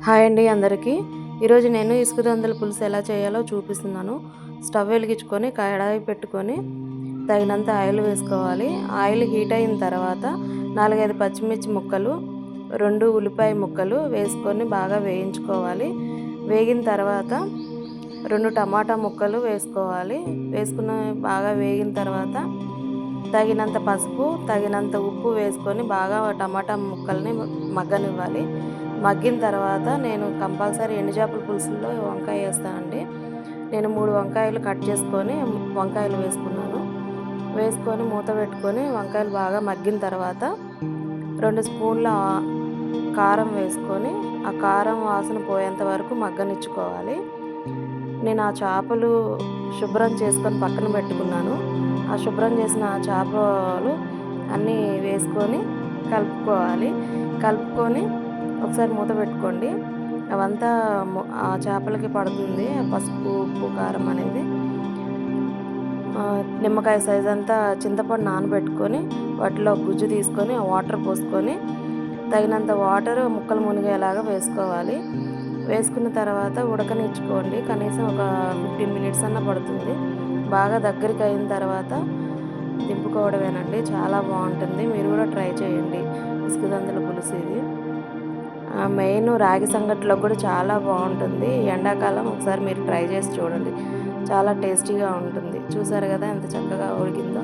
Hi అండి అందరికీ. ఈరోజు నేను ఇసుకదొందల పులుసు ఎలా చేయాలో చూపిస్తున్నాను. స్టవ్ వెలిగించుకొని కడాయి పెట్టుకొని తగినంత ఆయిల్ వేసుకోవాలి. ఆయిల్ హీట్ అయిన తర్వాత 4-5 పచ్చిమిర్చి ముక్కలు, 2 ఉల్లిపాయ ముక్కలు వేసుకొని బాగా వేయించుకోవాలి. వేగిన తర్వాత 2 టమాటా ముక్కలు వేసుకోవాలి. వేసుకున్న బాగా వేగిన తర్వాత తగినంత పసుపు, తగినంత ఉప్పు వేసుకొని బాగా టమాటా ముక్కల్ని మగ్గనివ్వాలి. మగ్గిన తర్వాత నేను కంపల్సరీ ఎండు చేపల పులుసులో వంకాయ వేస్తానండి. నేను 3 వంకాయలు కట్ చేసుకొని వంకాయలు వేసుకున్నాను. వేసుకొని మూత పెట్టుకొని వంకాయలు బాగా మగ్గిన తర్వాత 2 స్పూన్ల కారం వేసుకొని ఆ కారం వాసన పోయేంత వరకు మగ్గనిచ్చుకోవాలి. నేను ఆ చేపలు శుభ్రం చేసుకొని పక్కన పెట్టుకున్నాను. ఆ శుభ్రం చేసిన చేపలు అన్నీ వేసుకొని కలుపుకొని ఒకసారి మూత పెట్టుకోండి. అవంతా ఆ చేపలకి పడుతుంది పసుపు, ఉప్పు, కారం అనేది. నిమ్మకాయ సైజ్ అంతా చింతపండు నానబెట్టుకొని వాటిలో గుజ్జు తీసుకొని వాటర్ పోసుకొని తగినంత వాటర్ ముక్కలు మునిగేలాగా వేసుకోవాలి. వేసుకున్న తర్వాత ఉడకనిచ్చుకోండి. కనీసం ఒక 15 మినిట్స్ అన్న పడుతుంది. బాగా దగ్గరికి అయిన తర్వాత దింపుకోవడమేనండి. చాలా బాగుంటుంది. మీరు కూడా ట్రై చేయండి. ఇసుకదొందల పులుసు ఇది మెయిన్ రాగి సంగటిలో కూడా చాలా బాగుంటుంది. ఎండాకాలం ఒకసారి మీరు ట్రై చేసి చూడండి. చాలా టేస్టీగా ఉంటుంది. చూసారు కదా ఎంత చక్కగా ఉడికిందో.